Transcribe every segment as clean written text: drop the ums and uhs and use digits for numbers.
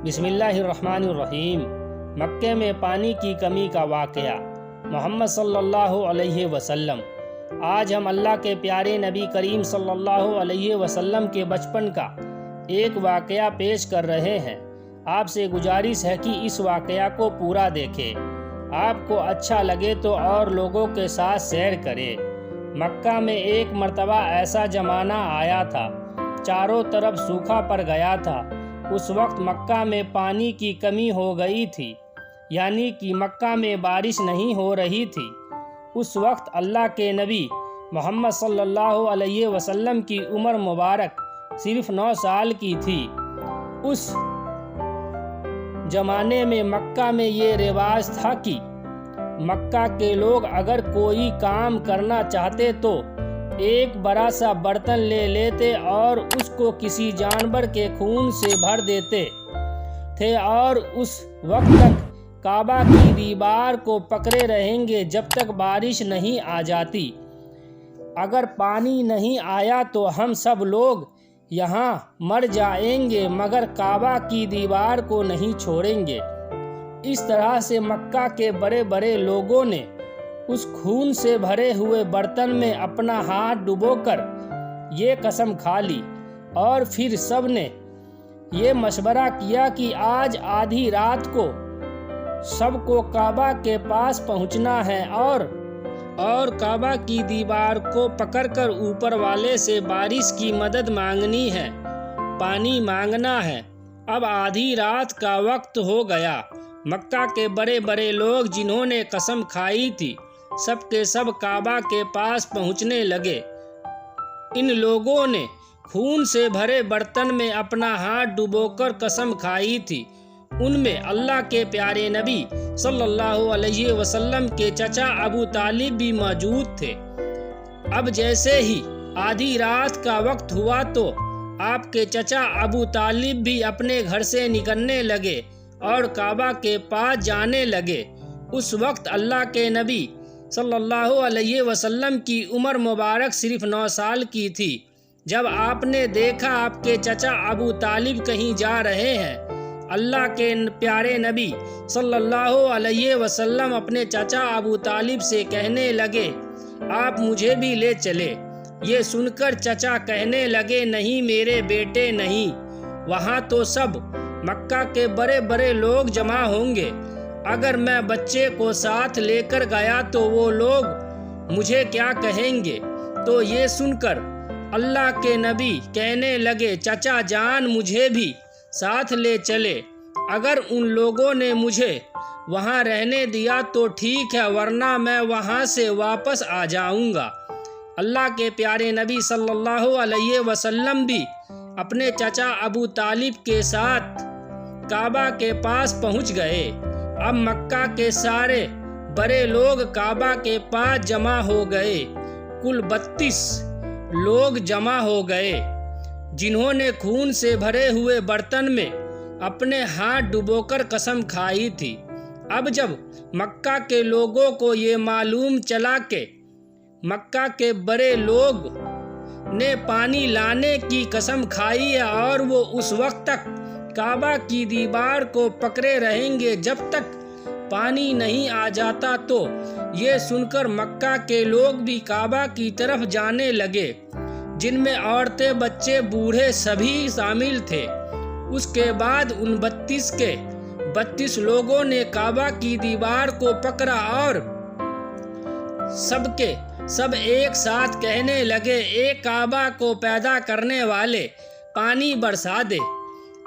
بسم اللہ الرحمن الرحیم۔ مکے میں پانی کی کمی کا واقعہ۔ محمد صلی اللہ علیہ وسلم۔ آج ہم اللہ کے پیارے نبی کریم صلی اللہ علیہ وسلم کے بچپن کا ایک واقعہ پیش کر رہے ہیں۔ آپ سے گزارش ہے کہ اس واقعہ کو پورا دیکھیں۔ آپ کو اچھا لگے تو اور لوگوں کے ساتھ شیئر کریں۔ مکہ میں ایک مرتبہ ایسا زمانہ آیا تھا، چاروں طرف سوکھا پڑ گیا تھا۔ اس وقت مکہ میں پانی کی کمی ہو گئی تھی، یعنی کہ مکہ میں بارش نہیں ہو رہی تھی۔ اس وقت اللہ کے نبی محمد صلی اللہ علیہ وسلم کی عمر مبارک صرف 9 سال کی تھی۔ اس زمانے میں مکہ میں یہ رواج تھا کہ مکہ کے لوگ اگر کوئی کام کرنا چاہتے تو ایک بڑا سا برتن لے لیتے اور اس کو کسی جانور کے خون سے بھر دیتے تھے، اور اس وقت تک کعبہ کی دیوار کو پکڑے رہیں گے جب تک بارش نہیں آ جاتی۔ اگر پانی نہیں آیا تو ہم سب لوگ یہاں مر جائیں گے، مگر کعبہ کی دیوار کو نہیں چھوڑیں گے۔ اس طرح سے مکہ کے بڑے بڑے لوگوں نے اس خون سے بھرے ہوئے برتن میں اپنا ہاتھ ڈبو کر یہ قسم کھا لی، اور پھر سب نے یہ مشورہ کیا کہ آج آدھی رات کو سب کو کعبہ کے پاس پہنچنا ہے اور کعبہ کی دیوار کو پکڑ کر اوپر والے سے بارش کی مدد مانگنی ہے، پانی مانگنا ہے۔ اب آدھی رات کا وقت ہو گیا۔ مکہ کے بڑے بڑے لوگ جنہوں نے قسم کھائی تھی، سب کے سب کعبہ کے پاس پہنچنے لگے۔ ان لوگوں نے خون سے بھرے برتن میں اپنا ہاتھ ڈبو کر قسم کھائی تھی۔ ان میں اللہ کے پیارے نبی صلی اللہ علیہ وسلم کے چچا ابو طالب بھی موجود تھے۔ اب جیسے ہی آدھی رات کا وقت ہوا تو آپ کے چچا ابو طالب بھی اپنے گھر سے نکلنے لگے اور کعبہ کے پاس جانے لگے۔ اس وقت اللہ کے نبی صلی اللہ علیہ وسلم کی عمر مبارک صرف 9 سال کی تھی۔ جب آپ نے دیکھا آپ کے چچا ابو طالب کہیں جا رہے ہیں، اللہ کے پیارے نبی صلی اللہ علیہ وسلم اپنے چچا ابو طالب سے کہنے لگے، آپ مجھے بھی لے چلے۔ یہ سن کر چچا کہنے لگے، نہیں میرے بیٹے نہیں، وہاں تو سب مکہ کے بڑے بڑے لوگ جمع ہوں گے۔ اگر میں بچے کو ساتھ لے کر گیا تو وہ لوگ مجھے کیا کہیں گے؟ تو یہ سن کر اللہ کے نبی کہنے لگے، چچا جان مجھے بھی ساتھ لے چلے۔ اگر ان لوگوں نے مجھے وہاں رہنے دیا تو ٹھیک ہے، ورنہ میں وہاں سے واپس آ جاؤں گا۔ اللہ کے پیارے نبی صلی اللہ علیہ وسلم بھی اپنے چچا ابو طالب کے ساتھ کعبہ کے پاس پہنچ گئے۔ اب مکہ کے سارے بڑے لوگ کعبہ کے پاس جمع ہو گئے۔ کل 32 لوگ جمع ہو گئے جنہوں نے خون سے بھرے ہوئے برتن میں اپنے ہاتھ ڈبو کر قسم کھائی تھی۔ اب جب مکہ کے لوگوں کو یہ معلوم چلا کہ مکہ کے بڑے لوگ نے پانی لانے کی قسم کھائی ہے اور وہ اس وقت تک کعبہ کی دیوار کو پکڑے رہیں گے جب تک پانی نہیں آ جاتا، تو یہ سن کر مکہ کے لوگ بھی کعبہ کی طرف جانے لگے، جن میں عورتیں، بچے، بوڑھے سبھی شامل تھے۔ اس کے بعد ان 32 کے 32 لوگوں نے کعبہ کی دیوار کو پکڑا اور سب کے سب ایک ساتھ کہنے لگے، اے کعبہ کو پیدا کرنے والے، پانی برسا دے۔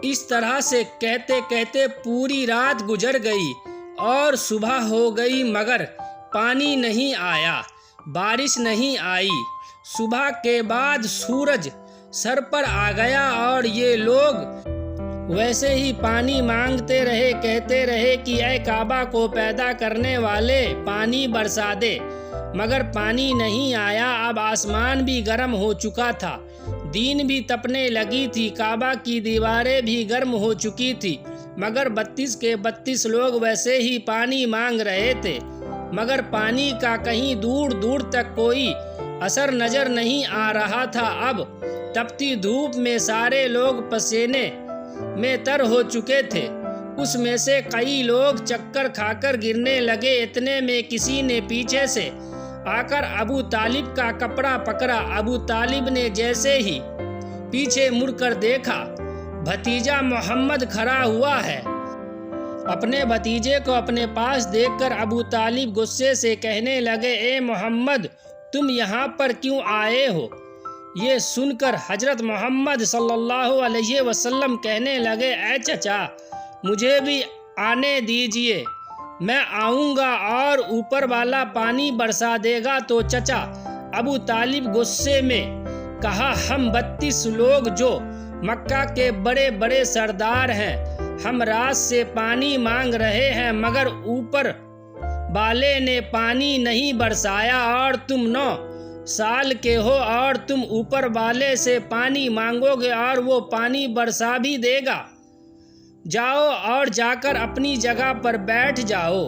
اس طرح سے کہتے کہتے پوری رات گزر گئی اور صبح ہو گئی، مگر پانی نہیں آیا، بارش نہیں آئی۔ صبح کے بعد سورج سر پر آ گیا اور یہ لوگ ویسے ہی پانی مانگتے رہے، کہتے رہے کہ اے کعبہ کو پیدا کرنے والے، پانی برسا دے، مگر پانی نہیں آیا۔ اب آسمان بھی گرم ہو چکا تھا، دین بھی تپنے لگی تھی، کعبہ کی دیواریں بھی گرم ہو چکی تھی، مگر 32 کے 32 لوگ ویسے ہی پانی مانگ رہے تھے، مگر پانی کا کہیں دور دور تک کوئی اثر نظر نہیں آ رہا تھا۔ اب تپتی دھوپ میں سارے لوگ پسینے میں تر ہو چکے تھے۔ اس میں سے کئی لوگ چکر کھا کر گرنے لگے۔ اتنے میں کسی نے پیچھے سے آ کر ابو طالب کا کپڑا پکڑا۔ ابو طالب نے جیسے ہی پیچھے مڑ کر دیکھا، بھتیجا محمد کھڑا ہوا ہے۔ اپنے بھتیجے کو اپنے پاس دیکھ کر ابو طالب غصے سے کہنے لگے، اے محمد، تم یہاں پر کیوں آئے ہو؟ یہ سن کر حضرت محمد صلی اللہ علیہ وسلم کہنے لگے، اے چچا، مجھے بھی آنے دیجئے، میں آؤں گا اور اوپر والا پانی برسا دے گا تو۔ چچا ابو طالب غصے میں کہا، ہم 32 لوگ جو مکہ کے بڑے بڑے سردار ہیں، ہم رات سے پانی مانگ رہے ہیں مگر اوپر والے نے پانی نہیں برسایا، اور تم 9 سال کے ہو اور تم اوپر والے سے پانی مانگو گے اور وہ پانی برسا بھی دے گا۔ جاؤ اور جا کر اپنی جگہ پر بیٹھ جاؤ۔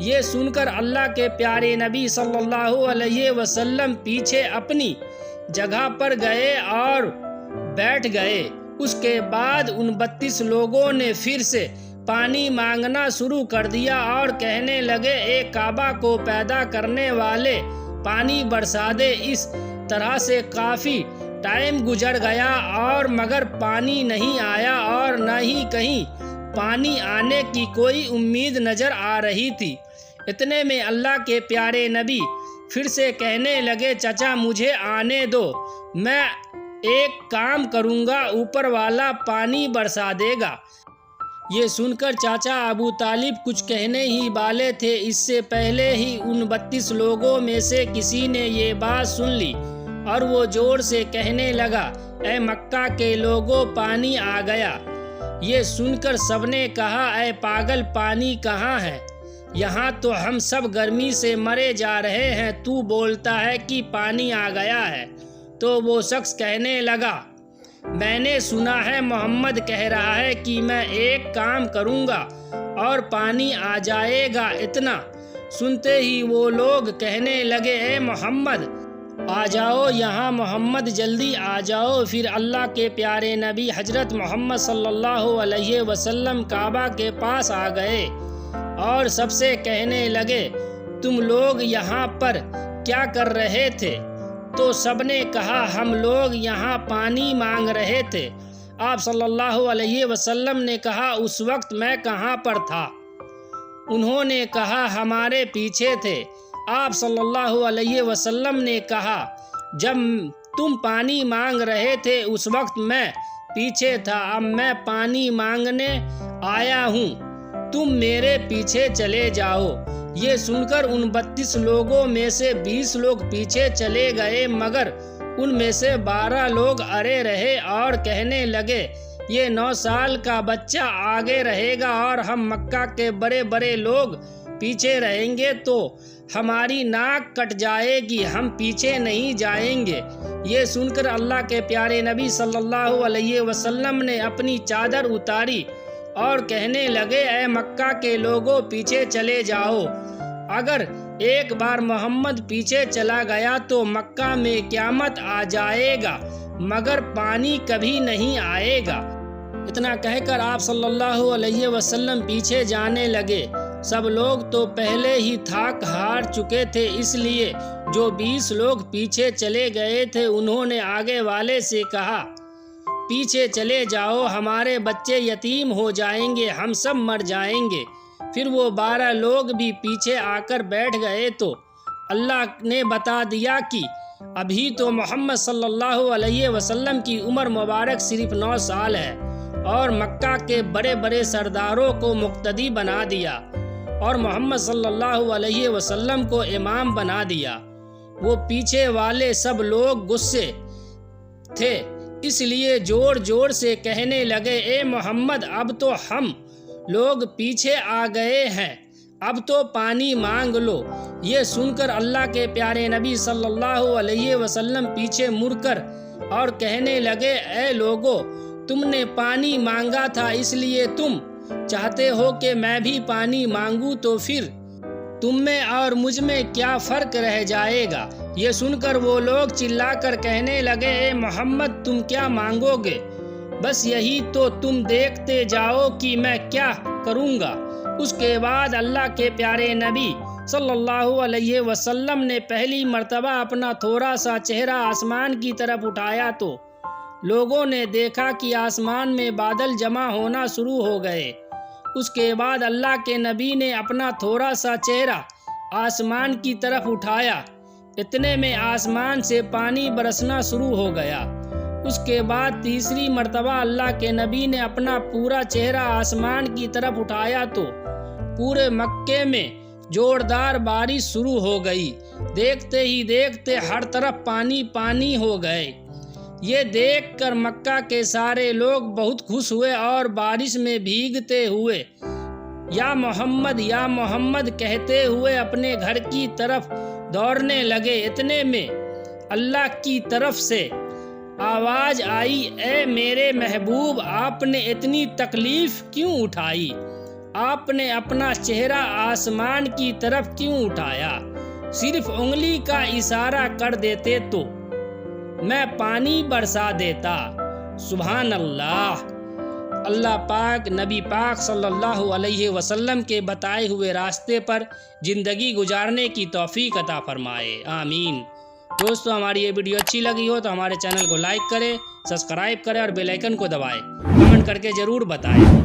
یہ سن کر اللہ کے پیارے نبی صلی اللہ علیہ وسلم پیچھے اپنی جگہ پر گئے اور بیٹھ گئے۔ اس کے بعد ان 32 لوگوں نے پھر سے پانی مانگنا شروع کر دیا اور کہنے لگے، اے کعبہ کو پیدا کرنے والے، پانی برسا دے۔ اس طرح سے کافی ٹائم گزر گیا اور مگر پانی نہیں آیا اور نہ ہی کہیں پانی آنے کی کوئی امید نظر آ رہی تھی۔ اتنے میں اللہ کے پیارے نبی پھر سے کہنے لگے، چچا مجھے آنے دو، میں ایک کام کروں گا، اوپر والا پانی برسا دے گا۔ یہ سن کر چاچا ابو طالب کچھ کہنے ہی والے تھے، اس سے پہلے ہی ان 32 لوگوں میں سے کسی نے یہ بات سن لی اور وہ زور سے کہنے لگا، اے مکہ کے لوگوں، پانی آ گیا۔ یہ سن کر سب نے کہا، اے پاگل، پانی کہاں ہے؟ یہاں تو ہم سب گرمی سے مرے جا رہے ہیں، تو بولتا ہے کہ پانی آ گیا ہے۔ تو وہ شخص کہنے لگا، میں نے سنا ہے محمد کہہ رہا ہے کہ میں ایک کام کروں گا اور پانی آ جائے گا۔ اتنا سنتے ہی وہ لوگ کہنے لگے، اے محمد آ جاؤ یہاں، محمد جلدی آ جاؤ۔ پھر اللہ کے پیارے نبی حضرت محمد صلی اللہ علیہ وسلم کعبہ کے پاس آ گئے اور سب سے کہنے لگے، تم لوگ یہاں پر کیا کر رہے تھے؟ تو سب نے کہا، ہم لوگ یہاں پانی مانگ رہے تھے۔ آپ صلی اللہ علیہ وسلم نے کہا، اس وقت میں کہاں پر تھا؟ انہوں نے کہا، ہمارے پیچھے تھے۔ آپ صلی اللہ علیہ وسلم نے کہا، جب تم پانی مانگ رہے تھے اس وقت میں پیچھے تھا، اب میں پانی مانگنے آیا ہوں، تم میرے پیچھے چلے جاؤ۔ یہ سن کر ان 32 لوگوں میں سے 20 لوگ پیچھے چلے گئے مگر ان میں سے 12 لوگ اڑے رہے اور کہنے لگے، یہ 9 سال کا بچہ آگے رہے گا اور ہم مکہ کے بڑے بڑے لوگ پیچھے رہیں گے تو ہماری ناک کٹ جائے گی، ہم پیچھے نہیں جائیں گے۔ یہ سن کر اللہ کے پیارے نبی صلی اللہ علیہ وسلم نے اپنی چادر اتاری اور کہنے لگے، اے مکہ کے لوگوں، پیچھے چلے جاؤ۔ اگر ایک بار محمد پیچھے چلا گیا تو مکہ میں قیامت آ جائے گا مگر پانی کبھی نہیں آئے گا۔ اتنا کہہ کر آپ صلی اللہ علیہ وسلم پیچھے جانے لگے۔ سب لوگ تو پہلے ہی تھک ہار چکے تھے، اس لیے جو 20 لوگ پیچھے چلے گئے تھے انہوں نے آگے والے سے کہا، پیچھے چلے جاؤ، ہمارے بچے یتیم ہو جائیں گے، ہم سب مر جائیں گے۔ پھر وہ 12 لوگ بھی پیچھے آ کر بیٹھ گئے تو اللہ نے بتا دیا کہ ابھی تو محمد صلی اللہ علیہ وسلم کی عمر مبارک صرف 9 سال ہے اور مکہ کے بڑے بڑے سرداروں کو مقتدی بنا دیا اور محمد صلی اللہ علیہ وسلم کو امام بنا دیا۔ وہ پیچھے والے سب لوگ غصے تھے، اس لیے زور زور سے کہنے لگے، اے محمد، اب تو ہم لوگ پیچھے آ گئے ہیں، اب تو پانی مانگ لو۔ یہ سن کر اللہ کے پیارے نبی صلی اللہ علیہ وسلم پیچھے مڑ کر اور کہنے لگے، اے لوگو، تم نے پانی مانگا تھا، اس لیے تم چاہتے ہو کہ میں بھی پانی مانگوں، تو پھر تم میں اور مجھ میں کیا فرق رہ جائے گا؟ یہ سن کر وہ لوگ چلا کر کہنے لگے، اے محمد، تم کیا مانگو گے؟ بس یہی تو تم دیکھتے جاؤ کہ میں کیا کروں گا۔ اس کے بعد اللہ کے پیارے نبی صلی اللہ علیہ وسلم نے پہلی مرتبہ اپنا تھوڑا سا چہرہ آسمان کی طرف اٹھایا تو لوگوں نے دیکھا کہ آسمان میں بادل جمع ہونا شروع ہو گئے۔ اس کے بعد اللہ کے نبی نے اپنا تھوڑا سا چہرہ آسمان کی طرف اٹھایا، اتنے میں آسمان سے پانی برسنا شروع ہو گیا۔ اس کے بعد تیسری مرتبہ اللہ کے نبی نے اپنا پورا چہرہ آسمان کی طرف اٹھایا تو پورے مکے میں زوردار بارش شروع ہو گئی۔ دیکھتے ہی دیکھتے ہر طرف پانی پانی ہو گئے۔ یہ دیکھ کر مکہ کے سارے لوگ بہت خوش ہوئے اور بارش میں بھیگتے ہوئے یا محمد کہتے ہوئے اپنے گھر کی طرف دوڑنے لگے۔ اتنے میں اللہ کی طرف سے آواز آئی، اے میرے محبوب، آپ نے اتنی تکلیف کیوں اٹھائی؟ آپ نے اپنا چہرہ آسمان کی طرف کیوں اٹھایا؟ صرف انگلی کا اشارہ کر دیتے تو میں پانی برسا دیتا۔ سبحان اللہ۔ اللہ پاک نبی پاک صلی اللہ علیہ وسلم کے بتائے ہوئے راستے پر زندگی گزارنے کی توفیق عطا فرمائے، آمین۔ دوستو، ہماری یہ ویڈیو اچھی لگی ہو تو ہمارے چینل کو لائک کریں، سبسکرائب کریں اور بیل آئیکن کو دبائیں، کمنٹ کر کے ضرور بتائیں۔